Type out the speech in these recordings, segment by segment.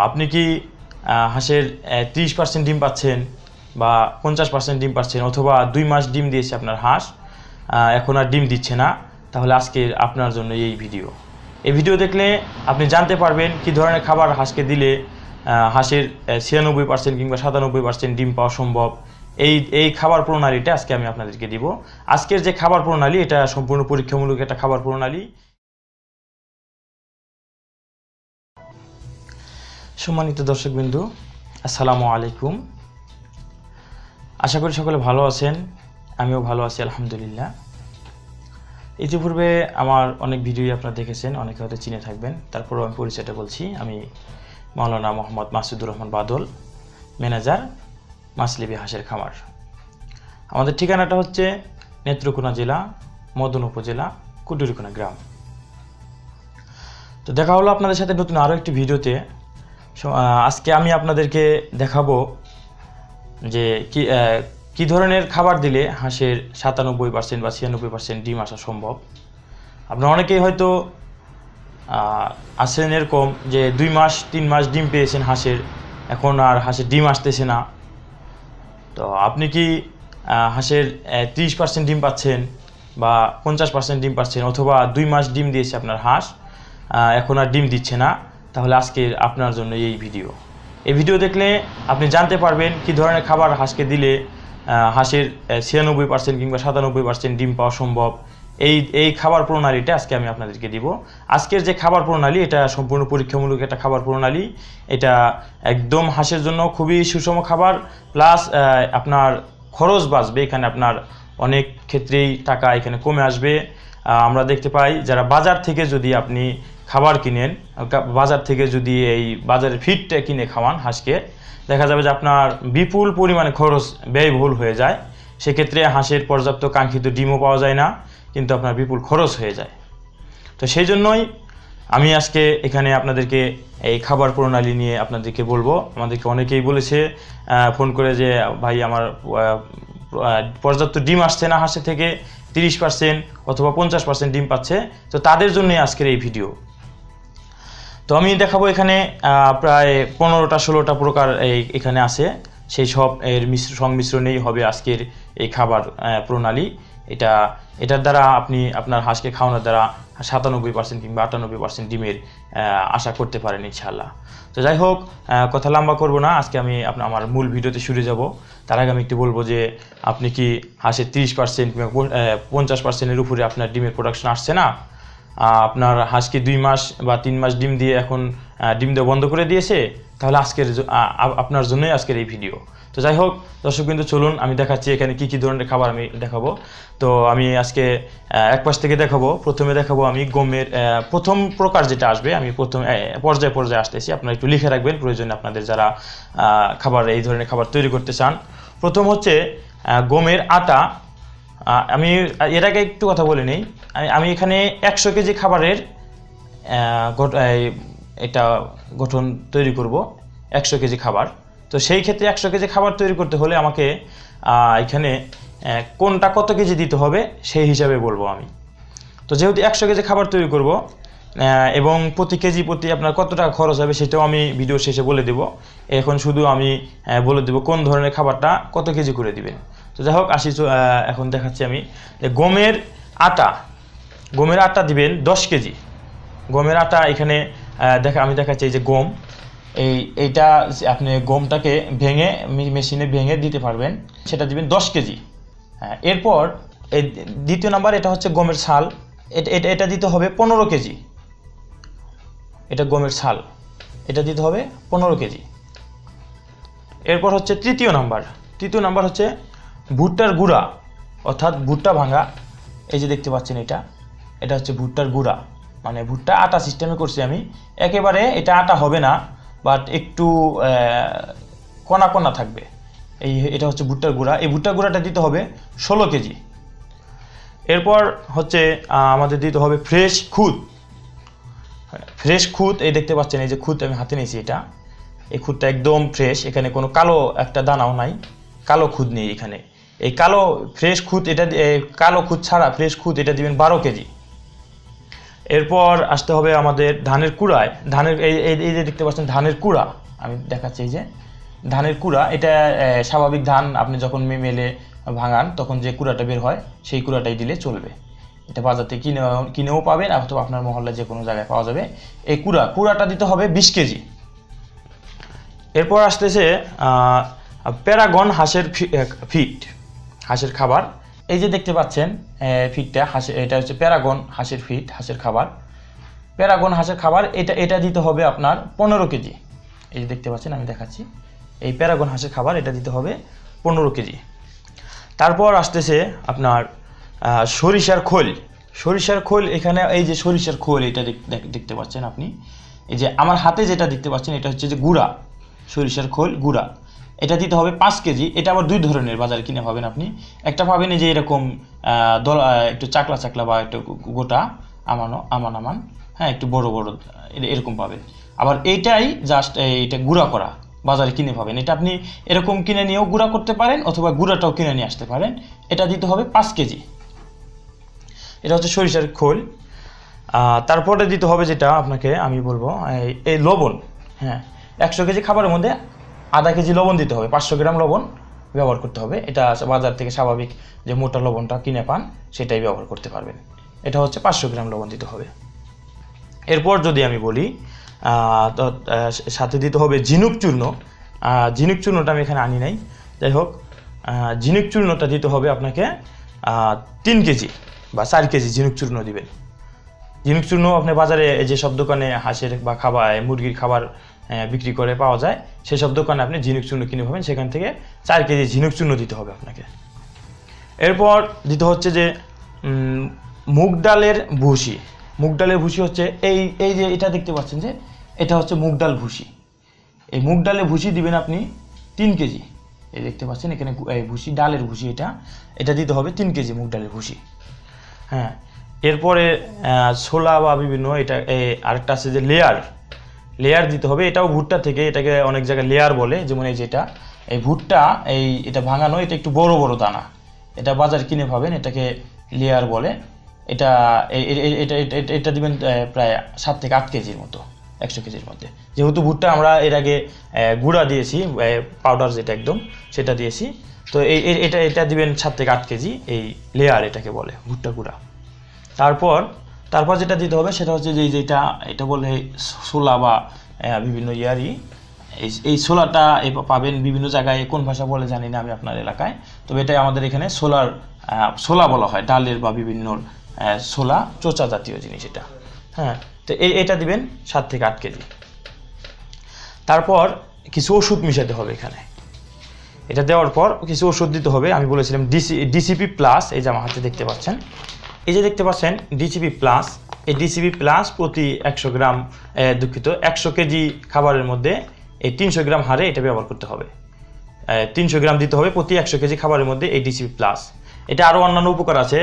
আপনি কি হাঁসের 30% ডিম পাচ্ছেন বা 50% ডিম পাচ্ছেন, অথবা 2 মাস ডিম দিয়েছে আপনার হাঁস, এখন আর ডিম দিচ্ছে না, তাহলে আজকে আপনার জন্য এই ভিডিও। এই ভিডিও দেখলে আপনি জানতে পারবেন কি ধরনের খাবার হাঁসকে দিলে হাঁসের 96% কিংবা 97% ডিম পাওয়া সম্ভব। এই খাবার প্রণালীটা আজকে আমি আপনাদেরকে দিব। আজকের যে খাবার প্রণালী, এটা সম্পূর্ণ পরীক্ষামূলক একটা খাবার প্রণালী। সম্মানিত দর্শকবৃন্দু, আসসালামু আলাইকুম। আশা করি সকলে ভালো আছেন, আমিও ভালো আছি আলহামদুলিল্লাহ। ইতিপূর্বে আমার অনেক ভিডিওই আপনারা দেখেছেন, অনেকে হয়তো চিনে থাকবেন, তারপরেও আমি পরিচয়টা বলছি। আমি মাওলানা মোহাম্মদ মাসুদুর রহমান বাদল, ম্যানেজার মাসলিবি হাঁসের খামার। আমাদের ঠিকানাটা হচ্ছে নেত্রকোনা জেলা, মদন উপজেলা, কুটুরিকোনা গ্রাম। তো দেখা হলো আপনাদের সাথে নতুন আরও একটি ভিডিওতে। আজকে আমি আপনাদেরকে দেখাবো যে কি ধরনের খাবার দিলে হাঁসের 97% বা 96% ডিম আসা সম্ভব। আপনারা অনেকেই হয়তো আছেন এরকম যে 2 মাস 3 মাস ডিম পেয়েছেন হাঁসের, এখন আর হাঁসের ডিম আসতেছে না। তো আপনি কি হাঁসের 30% ডিম পাচ্ছেন বা 50% ডিম পাচ্ছেন, অথবা 2 মাস ডিম দিয়েছে আপনার হাঁস, এখন আর ডিম দিচ্ছে না, তাহলে আজকে আপনার জন্য এই ভিডিও। এই ভিডিও দেখলে আপনি জানতে পারবেন কি ধরনের খাবার হাঁসকে দিলে হাঁসের 96% কিংবা 97% ডিম পাওয়া সম্ভব। এই খাবার প্রণালীটা আজকে আমি আপনাদেরকে দিব। আজকের যে খাবার প্রণালী, এটা সম্পূর্ণ পরীক্ষামূলক একটা খাবার প্রণালী। এটা একদম হাঁসের জন্য খুবই সুষম খাবার, প্লাস আপনার খরচ বাঁচবে। এখানে আপনার অনেক ক্ষেত্রেই টাকা এখানে কমে আসবে। আমরা দেখতে পাই যারা বাজার থেকে যদি আপনি খাবার কিনেন, বাজার থেকে যদি এই বাজারের ফিডটা কিনে খাওয়ান হাঁসকে, দেখা যাবে যে আপনার বিপুল পরিমাণে খরচ ব্যয়বহুল হয়ে যায়। সেক্ষেত্রে হাঁসের পর্যাপ্ত কাঙ্ক্ষিত ডিমও পাওয়া যায় না, কিন্তু আপনার বিপুল খরচ হয়ে যায়। তো সেই জন্যই আমি আজকে এখানে আপনাদেরকে এই খাবার প্রণালী নিয়ে আপনাদেরকে বলবো। আমাদেরকে অনেকেই বলেছে ফোন করে যে ভাই, আমার পর্যাপ্ত ডিম আসছে না, হাঁসের থেকে 30% অথবা 50% ডিম পাচ্ছে। তো তাদের জন্যই আজকের এই ভিডিও। তো আমি দেখাবো এখানে প্রায় 15টা-16টা প্রকার এখানে আছে। সেই সব এর সংমিশ্রণেই হবে আজকের এই খাবার প্রণালী। এটার দ্বারা আপনি আপনার হাঁসকে খাওয়ানোর দ্বারা 97% কিংবা 98% ডিমের আশা করতে পারেন ইনশাআল্লাহ। তো যাই হোক, কথা লম্বা করব না, আজকে আমি আমার মূল ভিডিওতে শুরু যাব। তার আগে আমি একটু বলবো যে আপনি কি হাঁসের 30% কিংবা 50%-এর উপরে আপনার ডিমের প্রোডাকশন আসছে না, আপনার হাঁসকে 2 মাস বা 3 মাস ডিম দিয়ে এখন ডিম দেওয়া বন্ধ করে দিয়েছে, তাহলে আপনার জন্যই আজকের এই ভিডিও। তো যাই হোক দর্শকবৃন্দু, চলুন আমি দেখাচ্ছি এখানে কি ধরনের খাবার আমি দেখাবো। তো আমি আজকে এক পাশ থেকে দেখাবো। প্রথমে দেখাবো আমি গমের প্রথম প্রকার যেটা আসবে। আমি প্রথম পর্যায়ে আসতেছি, আপনারা একটু লিখে রাখবেন প্রয়োজনে, আপনাদের যারা এই ধরনের খাবার তৈরি করতে চান। প্রথম হচ্ছে গমের আটা। আমি এর আগে একটু কথা বলে নেই। আমি এখানে 100 কেজি খাবারের এটা গঠন তৈরি করব, 100 কেজি খাবার। তো সেই ক্ষেত্রে 100 কেজি খাবার তৈরি করতে হলে আমাকে এখানে কোনটা কত কেজি দিতে হবে সেই হিসাবে বলবো আমি। তো যেহেতু 100 কেজি খাবার তৈরি করব এবং প্রতি কেজি প্রতি আপনার কত টাকা খরচ হবে সেটাও আমি ভিডিও শেষে বলে দেব। এখন শুধু আমি বলে দেব কোন ধরনের খাবারটা কত কেজি করে দিবেন। তো যাই হোক, এখন দেখাচ্ছি আমি গমের আটা দিবেন 10 কেজি। গমের আটা এখানে আমি দেখাচ্ছি এই যে গম, এইটা আপনি গমটাকে ভেঙে মেশিনে ভেঙে দিতে পারবেন, সেটা দিবেন 10 কেজি। এরপর এই দ্বিতীয় নাম্বার, এটা হচ্ছে গমের ছাল, এটা দিতে হবে 15 কেজি। এটা গমের ছাল, এটা দিতে হবে 15 কেজি। এরপর হচ্ছে তৃতীয় নাম্বার হচ্ছে ভুট্টার গুঁড়া, অর্থাৎ ভুট্টা ভাঙা। এই যে দেখতে পাচ্ছেন, এটা হচ্ছে ভুট্টার গুঁড়া, মানে ভুট্টা আটা সিস্টেমে করছি আমি। একেবারে এটা আটা হবে না, বাট একটু কণা কণা থাকবে। এটা হচ্ছে ভুট্টার গুঁড়া। এই ভুট্টার গুঁড়াটা দিতে হবে 16 কেজি। এরপর হচ্ছে আমাদের দিতে হবে ফ্রেশ খুদ। এই দেখতে পাচ্ছেন, এই যে খুদ আমি হাতে নিয়েছি, এই খুদটা একদম ফ্রেশ, এখানে কোনো কালো একটা দানাও নাই, কালো খুদ নেই এখানে। এই কালো ফ্রেশ খুদ, কালো খুদ ছাড়া ফ্রেশ খুদ এটা দিবেন 12 কেজি। এরপর আসতে হবে আমাদের ধানের কুড়ায়। ধানের এই যে দেখতে পাচ্ছেন ধানের কুড়া, আমি দেখাচ্ছি। এই যে ধানের কুড়া, এটা স্বাভাবিক ধান আপনি যখন মেলে ভাঙান তখন যে কুড়াটা বের হয় সেই কুড়াটাই দিলে চলবে। এটা বাজার থেকে কিনেও পাবেন, অথবা আপনার মহল্লায় যে কোনো জায়গায় পাওয়া যাবে। এই কুড়াটা দিতে হবে 20 কেজি। এরপর আসতেছে প্যারাগন হাঁসের ফিট, হাঁসের খাবার। এই যে দেখতে পাচ্ছেন ফিটটা হাঁসের, এটা হচ্ছে প্যারাগন হাঁসের ফিট, হাঁসের খাবার। প্যারাগন হাঁসের খাবার এটা দিতে হবে আপনার 15 কেজি। এই যে দেখতে পাচ্ছেন, আমি দেখাচ্ছি। এই প্যারাগন হাঁসের খাবার এটা দিতে হবে 15 কেজি। তারপর আসতেছে আপনার সরিষার খোল। সরিষার খোল, এখানে এই যে সরিষার খোল এটা দেখতে পাচ্ছেন আপনি। এই যে আমার হাতে যেটা দেখতে পাচ্ছেন এটা হচ্ছে যে গুঁড়া, সরিষার খোল গুঁড়া। এটা দিতে হবে 5 কেজি। এটা আবার দুই ধরনের বাজারে কিনে পাবেন আপনি। একটা পাবেন এই যে এরকম একটু চাকলা বা একটু গোটা আমান, হ্যাঁ, একটু বড় বড় এরকম পাবেন। আবার এইটাই জাস্ট এটা গুঁড়া করা বাজারে কিনে পাবেন। এটা আপনি এরকম কিনে নিয়েও গুঁড়া করতে পারেন, অথবা গুঁড়াটাও কিনে নিয়ে আসতে পারেন। এটা দিতে হবে 5 কেজি। এটা হচ্ছে সরিষার খোল। তারপরে দিতে হবে যেটা আপনাকে আমি বলবো, এই লবণ। হ্যাঁ, 100 কেজি খাবারের মধ্যে আধা কেজি লবণ দিতে হবে, 500 গ্রাম লবণ ব্যবহার করতে হবে। এটা বাজার থেকে স্বাভাবিক যে মোটা লবণটা কিনে পান সেটাই ব্যবহার করতে পারবেন। এটা হচ্ছে 500 গ্রাম লবণ দিতে হবে। এরপর যদি আমি বলি, তো সাথে দিতে হবে ঝিনুক চূর্ণ। ঝিনুক চূর্ণটা আমি এখানে আনি নাই, যাই হোক ঝিনুক চূর্ণটা দিতে হবে আপনাকে 3 কেজি বা 4 কেজি ঝিনুক চূর্ণ দিবেন। ঝিনুক চূর্ণ আপনি বাজারে যেসব দোকানে হাঁসের বা মুরগির খাবার বিক্রি করে পাওয়া যায়, সেসব দোকানে আপনি ঝিনুক চূর্ণ কিনে পাবেন, সেখান থেকে 4 কেজি ঝিনুক চূর্ণ দিতে হবে আপনাকে। এরপর দিতে হচ্ছে যে মুগ ডালের ভুসি। মুগ ডালের ভুসি হচ্ছে এই যে এটা দেখতে পাচ্ছেন যে এটা হচ্ছে মুগ ডাল ভুসি। এই মুগ ডালের ভুসি দিবেন আপনি 3 কেজি। এই দেখতে পাচ্ছেন এখানে ভুসি, ডালের ভুসি, এটা দিতে হবে 3 কেজি মুগ ডালের ভুসি। হ্যাঁ, এরপরে ছোলা বা বিভিন্ন এটা আরেকটা আছে যে লেয়ার দিতে হবে। এটাও ভুট্টা থেকে, এটাকে অনেক জায়গায় লেয়ার বলে। যেমন এই যেটা এই ভুট্টা, এটা ভাঙানো, এটা একটু বড় বড় দানা, এটা বাজার কিনে পাবেন, এটাকে লেয়ার বলে। এটা এটা দিবেন প্রায় 7 থেকে 8 কেজির মতো 100 কেজির মধ্যে। যেহেতু ভুট্টা আমরা এর আগে গুঁড়া দিয়েছি, পাউডার যেটা একদম সেটা দিয়েছি, তো এটা দিবেন 7 থেকে 8 কেজি। এই লেয়ার এটাকে বলে, ভুট্টা গুঁড়া। তারপর যেটা দিতে হবে সেটা হচ্ছে যে এটা বলে ছোলা বা বিভিন্ন এই ছোলাটা পাবেন বিভিন্ন জায়গায়, কোন ভাষা বলে জানি না আমি আপনার এলাকায়, তবে এটা আমাদের এখানে ছোলা বলা হয়, ডালের বা বিভিন্ন ছোলা, চোচা জাতীয় জিনিস এটা। হ্যাঁ, তো এটা দিবেন 7 থেকে 8 কেজি। তারপর কিছু ওষুধ মিশাতে হবে এখানে। এটা দেওয়ার পর কিছু ওষুধ দিতে হবে। আমি বলেছিলাম ডিসিপি প্লাস, এই যে আমার হাতে দেখতে পাচ্ছেন, এই যে দেখতে পাচ্ছেন ডিসিপি প্লাস। এই ডিসিপি প্লাস প্রতি 100 গ্রাম 100 কেজি খাবারের মধ্যে এই 300 গ্রাম হারে এটা ব্যবহার করতে হবে। 300 গ্রাম দিতে হবে প্রতি 100 কেজি খাবারের মধ্যে এই ডিসিপি প্লাস। এটা আরও অন্যান্য উপকার আছে,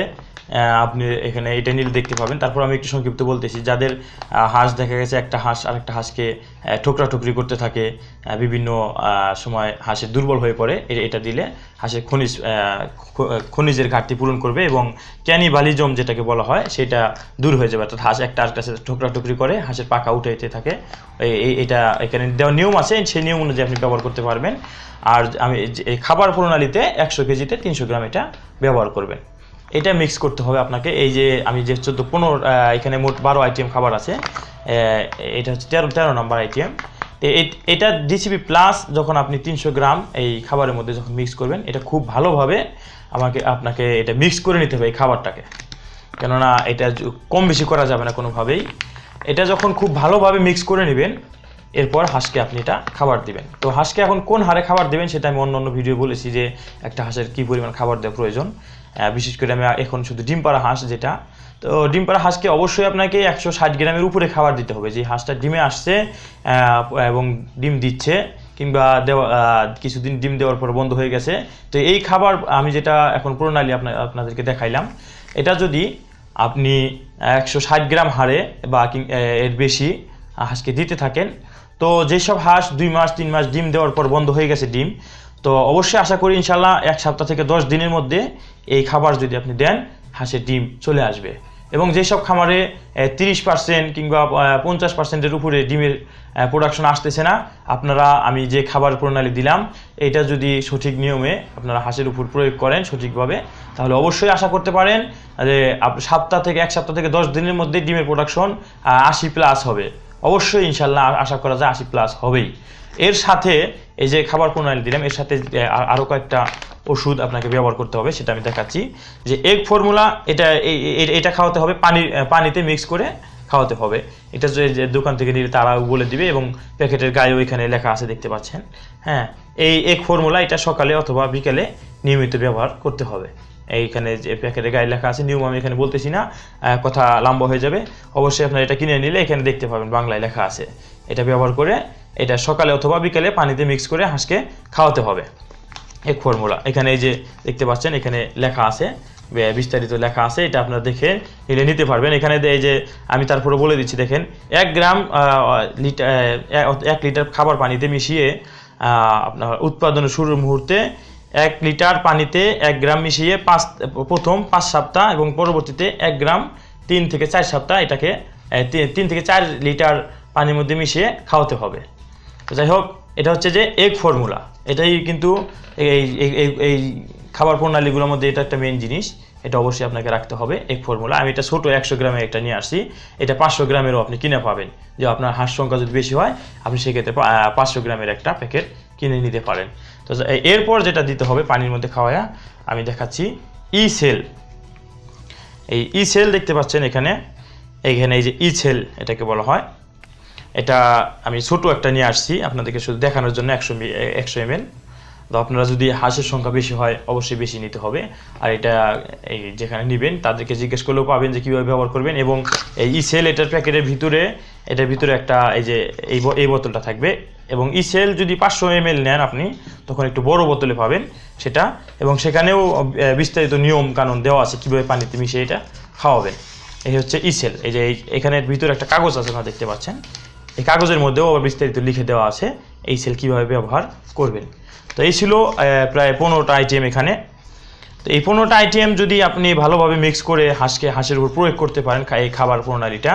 আপনি এখানে এটা নিলে দেখতে পাবেন। তারপর আমি একটু সংক্ষিপ্ত বলতেছি। যাদের হাঁস দেখা গেছে একটা হাঁস আরেকটা হাঁসকে ঠোকরাঠুকরি করতে থাকে, বিভিন্ন সময় হাঁসের দুর্বল হয়ে পড়ে, এটা দিলে হাঁসের খনিজের ঘাটতি পূরণ করবে এবং ক্যানিবালিজম যেটাকে বলা হয় সেটা দূর হয়ে যাবে। অর্থাৎ হাঁস একটা আর কাছে ঠোকরাঠুকরি করে হাঁসের পাখা উঠাইতে থাকে। এটা এখানে দেওয়া নিয়ম আছে, সেই নিয়ম অনুযায়ী আপনি ব্যবহার করতে পারবেন। আর আমি এই খাবার প্রণালীতে 100 কেজিতে 300 গ্রাম এটা ব্যবহার করবেন। এটা মিক্স করতে হবে আপনাকে। এই যে আমি যে 14-15 এখানে মোট 12 আইটেম খাবার আছে, এটা হচ্ছে 13 নম্বর আইটেম। এটা ডিসিপি প্লাস যখন আপনি 300 গ্রাম এই খাবারের মধ্যে যখন মিক্স করবেন, এটা খুব ভালোভাবে আপনাকে এটা মিক্স করে নিতে হবে এই খাবারটাকে, কেননা এটা কম বেশি করা যাবে না কোনোভাবেই। এটা যখন খুব ভালোভাবে মিক্স করে নেবেন, এরপর হাঁসকে আপনি এটা খাবার দিবেন। তো হাঁসকে এখন কোন হারে খাবার দিবেন সেটা আমি অন্য ভিডিও বলেছি যে একটা হাঁসের কী পরিমাণ খাবার দেওয়া প্রয়োজন। বিশেষ করে আমি এখন শুধু ডিম পাড়া হাঁস যেটা, তো ডিম পাড়া হাঁসকে অবশ্যই আপনাকে 160 গ্রামের উপরে খাবার দিতে হবে। যে হাঁসটা ডিমে আসছে এবং ডিম দিচ্ছে, কিংবা কিছুদিন ডিম দেওয়ার পর বন্ধ হয়ে গেছে, তো এই খাবার আমি যেটা এখন প্রণালী আপনাদেরকে দেখাইলাম, এটা যদি আপনি 160 গ্রাম হারে বা এর বেশি হাঁসকে দিতে থাকেন, তো যেসব হাঁস 2 মাস 3 মাস ডিম দেওয়ার পর বন্ধ হয়ে গেছে ডিম, তো অবশ্যই আশা করি ইনশাল্লাহ 1 সপ্তাহ থেকে 10 দিনের মধ্যে এই খাবার যদি আপনি দেন, হাঁসের ডিম চলে আসবে এবং যেসব খামারে 30% কিংবা 50%-এর উপরে ডিমের প্রোডাকশন আসতেছে না, আপনারা আমি যে খাবার প্রণালী দিলাম এটা যদি সঠিক নিয়মে আপনারা হাঁসের উপর প্রয়োগ করেন সঠিকভাবে, তাহলে অবশ্যই আশা করতে পারেন যে এক সপ্তাহ থেকে 10 দিনের মধ্যে ডিমের প্রোডাকশন 80+ হবে। অবশ্যই ইনশাল্লাহ আশা করা যায় 80+ হবেই। এর সাথে এই যে খাবার প্রণালী দিলাম, এর সাথে আরও কয়েকটা ওষুধ আপনাকে ব্যবহার করতে হবে, সেটা আমি দেখাচ্ছি। যে এগ ফর্মুলা, এটা খাওয়াতে হবে, পানিতে মিক্স করে খাওয়াতে হবে। এটা যে দোকান থেকে নিলে তারা বলে দিবে এবং প্যাকেটের গায়ে ওইখানে লেখা আছে, দেখতে পাচ্ছেন। হ্যাঁ, এই এগ ফর্মুলা এটা সকালে অথবা বিকেলে নিয়মিত ব্যবহার করতে হবে। এইখানে যে প্যাকেটের গায়ে লেখা আছে, নিয়ম আমি এখানে বলতেছি না, কথা লম্বা হয়ে যাবে। অবশ্যই আপনারা এটা কিনে নিলে এখানে দেখতে পাবেন বাংলায় লেখা আছে। এটা ব্যবহার করে এটা সকালে অথবা বিকেলে পানিতে মিক্স করে হাঁসকে খাওয়াতে হবে। এক ফর্মুলা এখানে এই যে দেখতে পাচ্ছেন, এখানে লেখা আছে, বিস্তারিত লেখা আছে, এটা আপনারা দেখে নিতে পারবেন। এখানে এই যে আমি তারপরে বলে দিচ্ছি, দেখেন 1 লিটার খাবার পানিতে মিশিয়ে আপনার উৎপাদনের শুরুর মুহূর্তে 1 লিটার পানিতে 1 গ্রাম মিশিয়ে প্রথম 5 সপ্তাহ এবং পরবর্তীতে 1 গ্রাম 3 থেকে 4 সপ্তাহ এটাকে 3 থেকে 4 লিটার পানির মধ্যে মিশিয়ে খাওয়াতে হবে। তো যাই হোক, এটা হচ্ছে যে এগ ফর্মুলা, এটাই কিন্তু এই খাবার প্রণালীগুলোর মধ্যে এটা একটা মেইন জিনিস, এটা অবশ্যই আপনাকে রাখতে হবে। এগ ফর্মুলা আমি এটা ছোটো 100 গ্রামে একটা নিয়ে আসছি, এটা 500 গ্রামেরও আপনি কিনে পাবেন। যে আপনার হাঁস সংখ্যা যদি বেশি হয়, আপনি সেক্ষেত্রে 500 গ্রামের একটা প্যাকেট কিনে নিতে পারেন। তো এরপর যেটা দিতে হবে পানির মধ্যে খাওয়ায়া, আমি দেখাচ্ছি ই-সেল। এই ই-সেল দেখতে পাচ্ছেন এখানে এই যে ই-সেল এটাকে বলা হয়। এটা আমি ছোটো একটা নিয়ে আসছি আপনাদেরকে শুধু দেখানোর জন্য, 100 ml। তো আপনারা যদি হাঁসের সংখ্যা বেশি হয় অবশ্যই বেশি নিতে হবে। আর এটা এই যেখানে নেবেন তাদেরকে জিজ্ঞেস করলেও পাবেন যে কীভাবে ব্যবহার করবেন। এবং এই ই-সেল এটার প্যাকেটের ভিতরে একটা এই বোতলটা থাকবে। এবং ই-সেল যদি 500 ml নেন আপনি, তখন একটু বড় বোতলে পাবেন সেটা, এবং সেখানেও বিস্তারিত নিয়ম কানুন দেওয়া আছে কীভাবে পানিতে মিশিয়ে এটা খাওয়াবেন। এই হচ্ছে ই-সেল। এই যে এখানের ভিতরে একটা কাগজ আছে, আপনারা দেখতে পাচ্ছেন। এই কাগজের মধ্যেও আবার বিস্তারিত লিখে দেওয়া আছে এই সেল কীভাবে ব্যবহার করবেন। তো এই ছিল প্রায় 15টা আইটেম এখানে। তো এই 15টা আইটেম যদি আপনি ভালোভাবে মিক্স করে হাঁসের উপর প্রয়োগ করতে পারেন এই খাবার প্রণালীটা,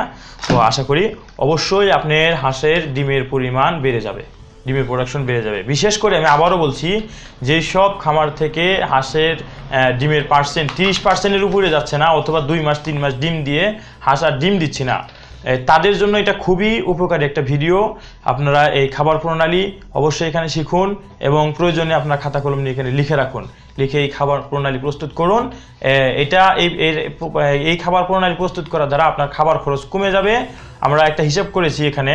তো আশা করি অবশ্যই আপনার হাঁসের ডিমের পরিমাণ বেড়ে যাবে, ডিমের প্রোডাকশন বেড়ে যাবে। বিশেষ করে আমি আবারও বলছি, যেই সব খামার থেকে হাঁসের ডিমের 30%-এর উপরে যাচ্ছে না, অথবা 2 মাস 3 মাস ডিম দিয়ে হাঁস আর ডিম দিচ্ছে না, তাদের জন্য এটা খুবই উপকারী একটা ভিডিও। আপনারা এই খাবার প্রণালী অবশ্যই এখানে শিখুন এবং প্রয়োজনে আপনার খাতা কলম নিয়ে এখানে লিখে রাখুন, লিখে এই খাবার প্রণালী প্রস্তুত করুন। এই খাবার প্রণালী প্রস্তুত করার দ্বারা আপনার খাবার খরচ কমে যাবে। আমরা একটা হিসাব করেছি এখানে,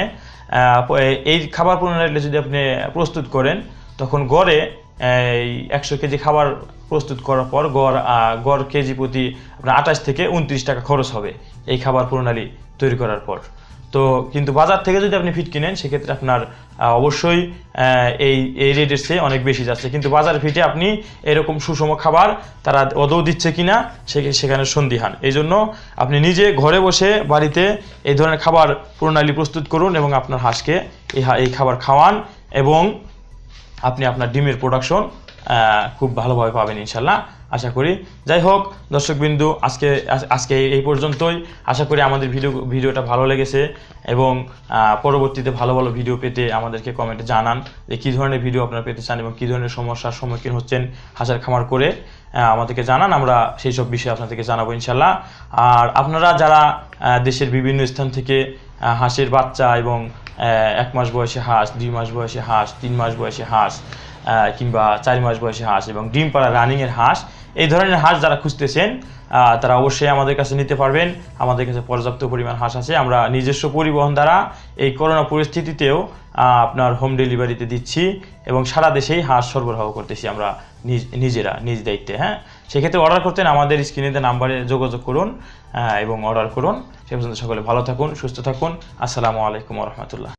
এই খাবার প্রণালীটা যদি আপনি প্রস্তুত করেন, তখন গড়ে 100 কেজি খাবার প্রস্তুত করার পর গড় কেজি প্রতি আপনার 28 থেকে 29 টাকা খরচ হবে এই খাবার প্রণালী তৈরি করার পর। তো কিন্তু বাজার থেকে যদি আপনি ফিড কিনেন, সেক্ষেত্রে আপনার অবশ্যই এই রেটের চেয়ে অনেক বেশি যাচ্ছে। কিন্তু বাজার ফিটে আপনি এরকম সুষম খাবার তারা আদৌ দিচ্ছে কিনা সেখানে সন্দিহান। এই জন্য আপনি নিজে ঘরে বসে বাড়িতে এই ধরনের খাবার প্রণালী প্রস্তুত করুন এবং আপনার হাঁসকে এই খাবার খাওয়ান, এবং আপনি আপনার ডিমের প্রোডাকশন খুব ভালোভাবে পাবেন ইনশাল্লাহ, আশা করি। যাই হোক দর্শকবিন্দু, আজকে এই পর্যন্তই। আশা করি আমাদের ভিডিওটা ভালো লেগেছে, এবং পরবর্তীতে ভালো ভালো ভিডিও পেতে আমাদেরকে কমেন্টে জানান যে কী ধরনের ভিডিও আপনারা পেতে চান এবং কী ধরনের সমস্যার সম্মুখীন হচ্ছেন হাঁসের খামার করে, আমাদেরকে জানান। আমরা সেই সব বিষয়ে আপনাদেরকে জানাবো ইনশাল্লাহ। আর আপনারা যারা দেশের বিভিন্ন স্থান থেকে হাঁসের বাচ্চা এবং 1 মাস বয়সী হাঁস, 2 মাস বয়সী হাঁস, 3 মাস বয়সী হাঁস, কিংবা 4 মাস বয়সী হাঁস এবং ডিম পাড়া রানিংয়ের হাঁস, এই ধরনের হাঁস যারা খুঁজতেছেন তারা অবশ্যই আমাদের কাছে নিতে পারবেন। আমাদের কাছে পর্যাপ্ত পরিমাণ হাঁস আছে। আমরা নিজস্ব পরিবহন দ্বারা এই করোনা পরিস্থিতিতেও আপনার হোম ডেলিভারিতে দিচ্ছি এবং সারা দেশেই হাঁস সরবরাহ করতেছি আমরা নিজেরা, নিজ দায়িত্বে। হ্যাঁ, সেক্ষেত্রে অর্ডার করতেন আমাদের স্ক্রিনে নাম্বারে যোগাযোগ করুন এবং অর্ডার করুন। সে পর্যন্ত সকলে ভালো থাকুন, সুস্থ থাকুন। আসসালামু আলাইকুম ওয়া রাহমাতুল্লাহ।